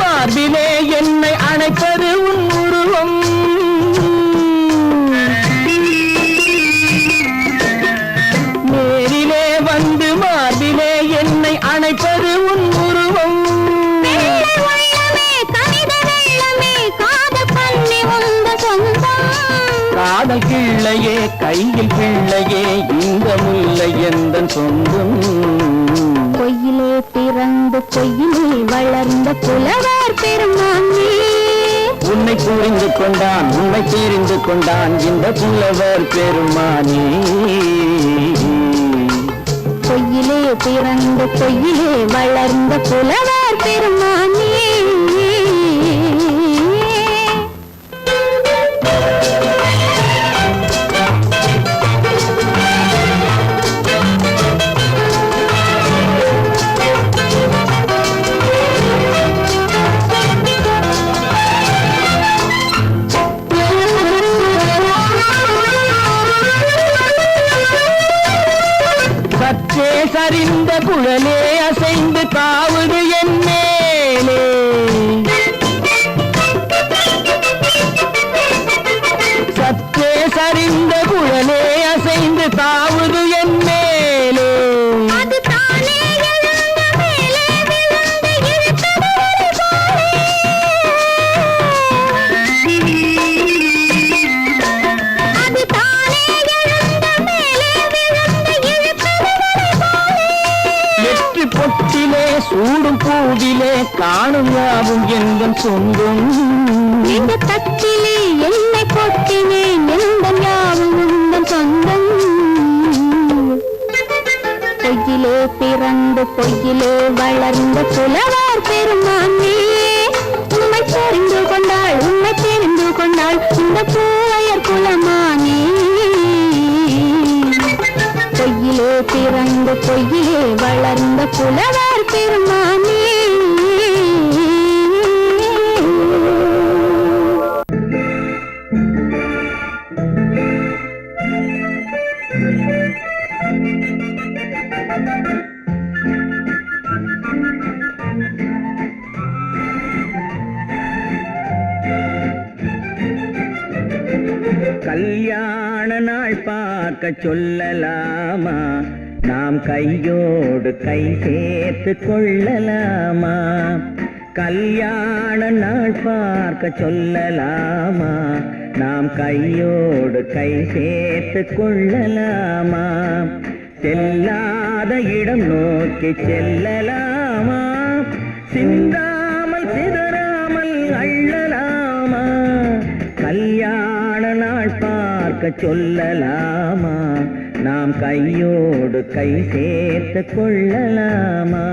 மார்பிலே என்னை அணைப்பது உன் உருவம். நேரிலே வந்து மார்பிலே என்னை அணைப்பது உன் உருவம். காதல் கிள்ளையே கையில் பிள்ளையே இந்த முல்லை எந்தன் சொந்தம். பொய்யிலே பிறந்து பொய்யிலே வளர்ந்த புலவர் பெருமானே உன்னை புரிந்து கொண்டான் உன்னை தெரிந்து கொண்டான் இந்த புலவர் பெருமானே. பொய்யிலே பிறந்து பொய்யிலே வளர்ந்த புலவர் பெருமானே. சற்றே சரிந்த குழலே அசைந்து காவுது என் மேலே. சற்றே சரிந்த குழலே அசைந்து காவுது என் மேலே. பொட்டிலே சூடும் பூவிலே காணும் யாவும் எங்கள் சொந்தம். இந்த தட்டிலே என்னை பொட்டிலே எங்கள் யாவும் எங்கள் சொந்தம். பொய்யிலே பிறந்து பொய்யிலே வளர்ந்த புலவர் பெருமானே உண்மை தெரிந்து கொண்டாள் உண்மை தெரிந்து கொண்டாள் இந்த பூவையர் குலமானே. பொய்யிலே பிறந்து பொய்யிலே வளர்ந்த புலவர் பெருமானே. கல்யாண நாள் பார்க்க சொல்லலாமா, நாம் கையோடு கை சேர்த்து கொள்ளலாமா? கல்யாண நாள் பார்க்க சொல்லலாமா, நாம் கையோடு கை சேர்த்து கொள்ளலாமா? செல்லாத இடம் நோக்கி செல்லலாமா, சிந்தாமல் சிதறாமல் அள்ளலாமா? கல்யாண நாள் பார்க்க சொல்லலாமா, நாம் கையோடு கை சேர்த்து கொள்ளலாமா?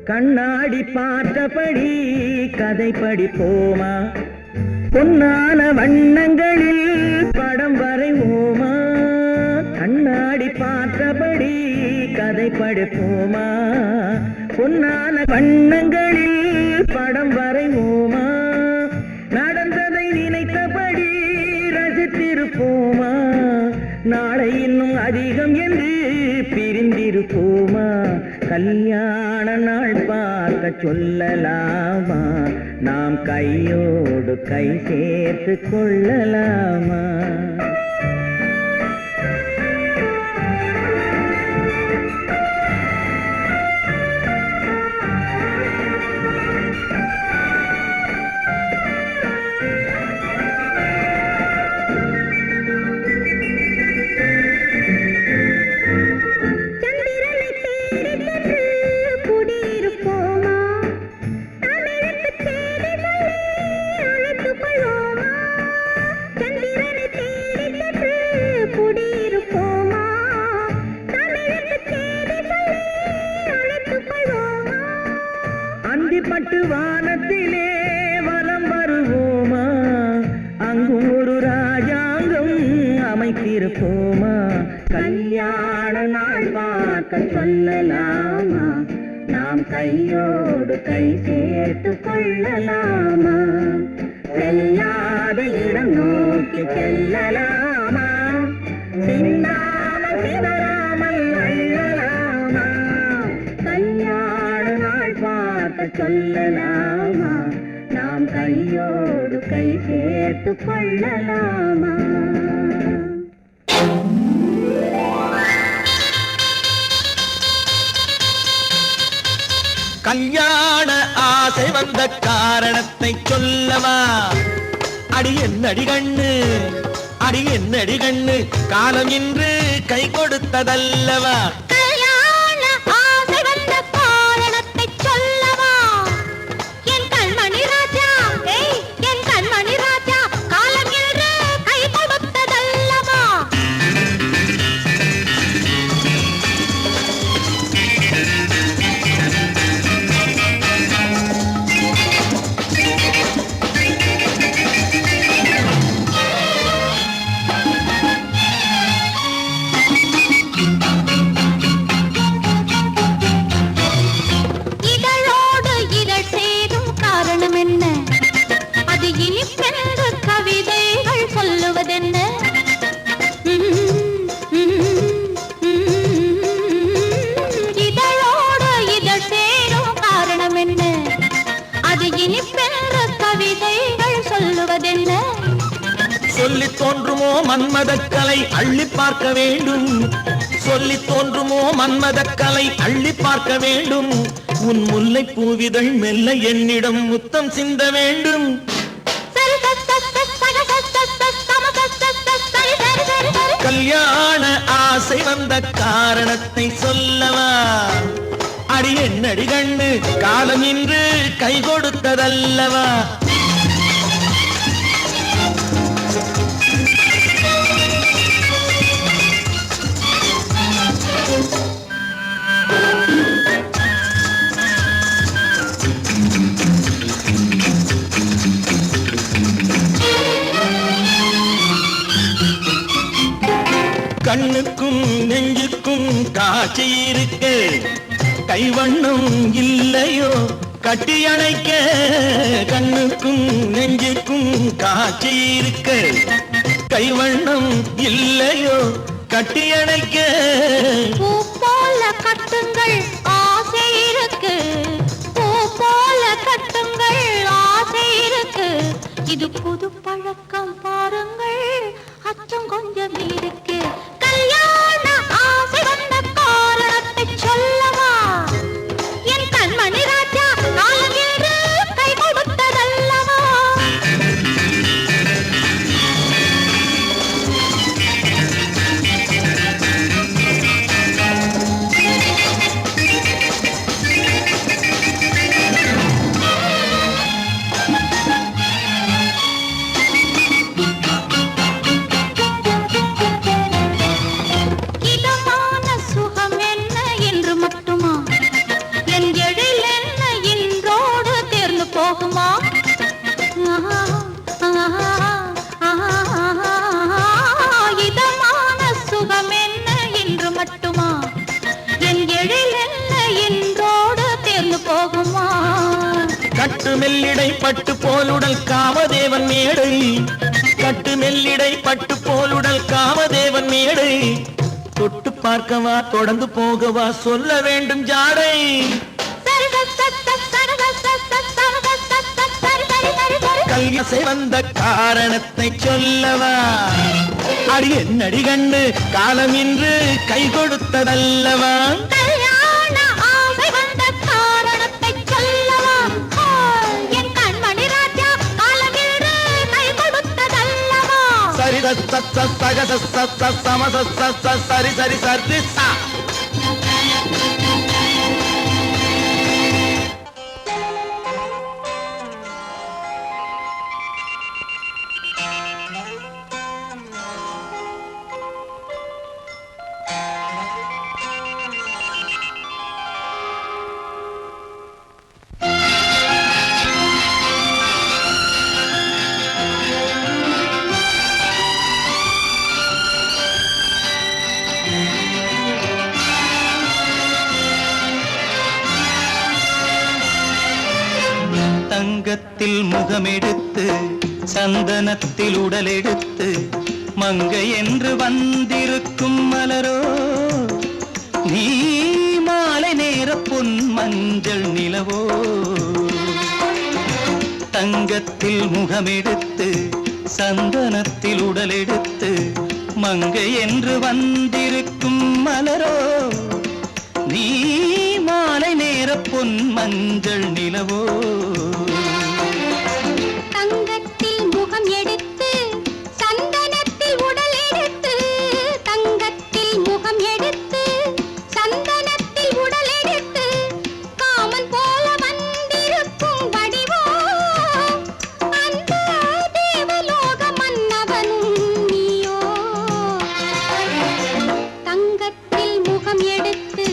கண்ணாடி பார்த்தபடி கதை படிப்போமா, பொன்னான வண்ணங்களில் படம் வரைவோமா? கண்ணாடி பார்த்தபடி கதை படிப்போமா, பொன்னான வண்ணங்களில் படம் வரைவோமா? நடந்ததை நினைத்தபடி ரசித்திருப்போமா, நாளை இன்னும் அதிகம் என்று பிரிந்திருப்போமா? கல்யாண நாள் பார்க்க சொல்லலாமா, நாம் கையோடு கை சேர்த்து கொள்ளலாமா? பட்டு வானத்திலே வலம் வருவோமா, அங்கு ஒரு ராஜாங்கம் அமைத்திருப்போமா? கல்யாண நாள் பார்க்க சொல்லலாமா, நாம் கையோடு கை சேர்த்து கொள்ளலாமா? செல்லாத இடம் நோக்கி செல்லலாமா, சிந்தாமல் சிதறாமல் அள்ளலாமா? கல்யாண நாள் பார்க்க சொல்லலாமா, நாம் கையோடு கை சேர்த்து கொள்ளலாமா? கல்யாண ஆசை வந்த காரணத்தை சொல்லவா? அடி என்னடி கண்ணு, அடி என்னடி கண்ணு, காலம் இன்று கை கொடுத்ததல்லவா? இனிப்பென்று கவிதைகள் சொல்லுவதென்ன இதழோடு இதழ் சேரும் காரணம் என்ன அது இனிப்பென்று கவிதைகள் சொல்லுவதென்ன சொல்லி தோன்றுமோ மன்மதக்கலை அள்ளி பார்க்க வேண்டும் சொல்லி தோன்றுமோ மன்மதக்கலை அள்ளி பார்க்க வேண்டும் உன் முல்லை பூவிதழ் மெல்ல என்னிடம் முத்தம் சிந்த வேண்டும் கல்யாண ஆசை வந்த காரணத்தை சொல்லவா அடி என்னடி கண்ணு காலம் இன்று கை கொடுத்ததல்லவா கண்ணுக்கும் நெஞ்சுக்கும் காட்சி இருக்க கைவண்ணம் இல்லையோ கட்டி அணைக்க கண்ணுக்கும் நெஞ்சுக்கும் காட்சி இருக்க கைவண்ணம் இல்லையோ கட்டி அணைக்க பூ போல கட்டுங்கள் ஆசை இருக்கு பூ போல கட்டுங்கள் ஆசை இருக்கு இது புது பழக்கம் பாருங்கள் அச்சம் கொஞ்சம் இருக்கு கல்யாண ஆசை வந்த காரணத்தை சொல்லவா என் கண்மணி ராஜா காலம் என்று கை கொடுத்ததல்லவா கட்டு மெல்லிடை பட்டு போலுடல் காமதேவன் மேடை கட்டு மெல்லிடை பட்டு போலுடல் காமதேவன் மேடை தொட்டு பார்க்கவா தொடர்ந்து போகவா சொல்ல வேண்டும் ஜாடை கல்யாசை வந்த காரணத்தை சொல்லவா அடி என்னடி கண்டு காலம் இன்று கை கொடுத்ததல்லவா சரி சரி சரி சா தங்கத்தில் முகமெடுத்து சந்தனத்தில் உடலெடுத்து மங்கை என்று வந்திருக்கும் மலரோ நீ மாலை நேர பொன் மஞ்சள் நிலவோ தங்கத்தில் முகமெடுத்து சந்தனத்தில் உடலெடுத்து மங்கை என்று வந்திருக்கும் மலரோ நீ மாலை நேர பொன் மஞ்சள் நிலவோ தங்கத்தில் முகம் எடுத்து சந்தனத்தில் உடல் எடுத்து தங்கத்தில் முகம் எடுத்து சந்தனத்தில் உடல் எடுத்து காமன் போல வந்திருக்கும் வடிவோ அந்த தேவலோக மன்னவனும் நீயோ தங்கத்தில் முகம் எடுத்து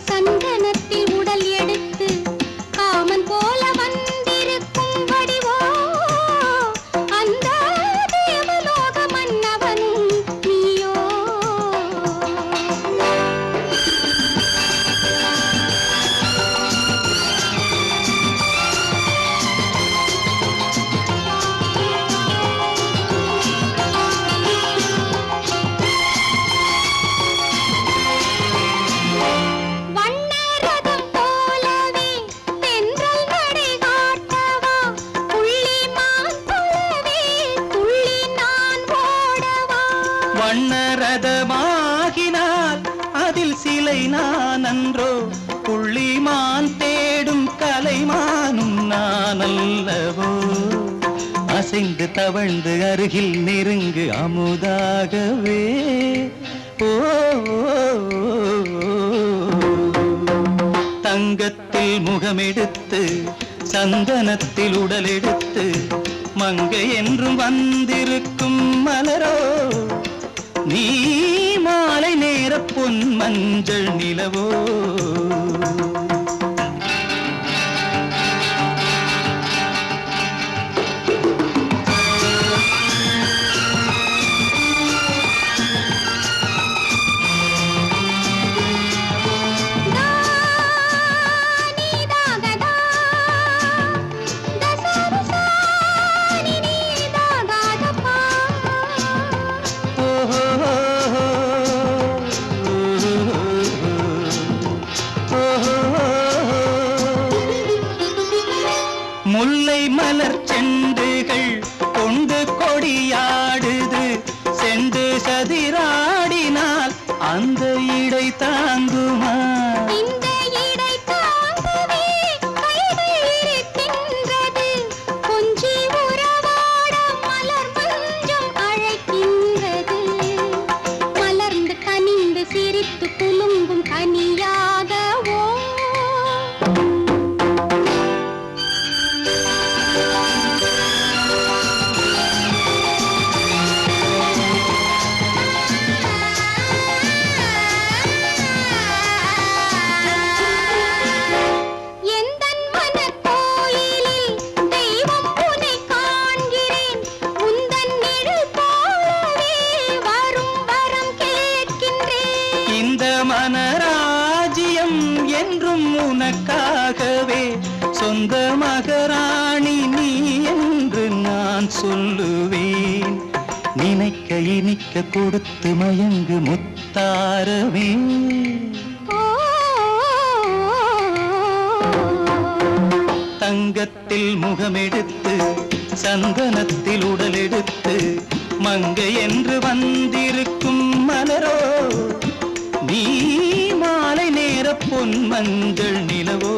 சந்தனத்தில் உடல் எடுத்து காமன் போல வண்ணரதமாகினால் அதில் சிலை நான் அன்றோ, புள்ளிமான் தேடும் கலைமானும் நான் அல்லவோ. அசைந்து தவழ்ந்து அருகில் நெருங்கு அமுதாகவே. ஓ தங்கத்தில் முகமெடுத்து சந்தனத்தில் உடலெடுத்து மங்கை என்றும் வந்திருக்கும் மலரோ, நீ மாலை நேர பொன் மஞ்சள் நிலவோ. முல்லை மலர் செண்டுகள் கொண்டு கொடியாடுது, செண்டு சதிராடினால் அந்த இடை தாங்குமா? இந்த இடை தாங்குவே கைகள் இருக்கின்றது, கொஞ்சி உறவாட மலர் மஞ்சம் அழைக்கின்றது. மலர்ந்து கனிந்து சிரித்து குலுங்கும் கனியாகவோ. மனராஜ்யம் என்றும் உனக்காகவே, சொந்த மகராணி நீ என்று நான் சொல்லுவேன். நினைக்க இனிக்க கொடுத்து மயங்கு முத்தாரவே. தங்கத்தில் முகமெடுத்து சந்தனத்தில் உடலெடுத்து மங்கை என்று வந்திருக்கும் மலரோ, நீ மாலை நேர பொன் மஞ்சள் நிலவோ.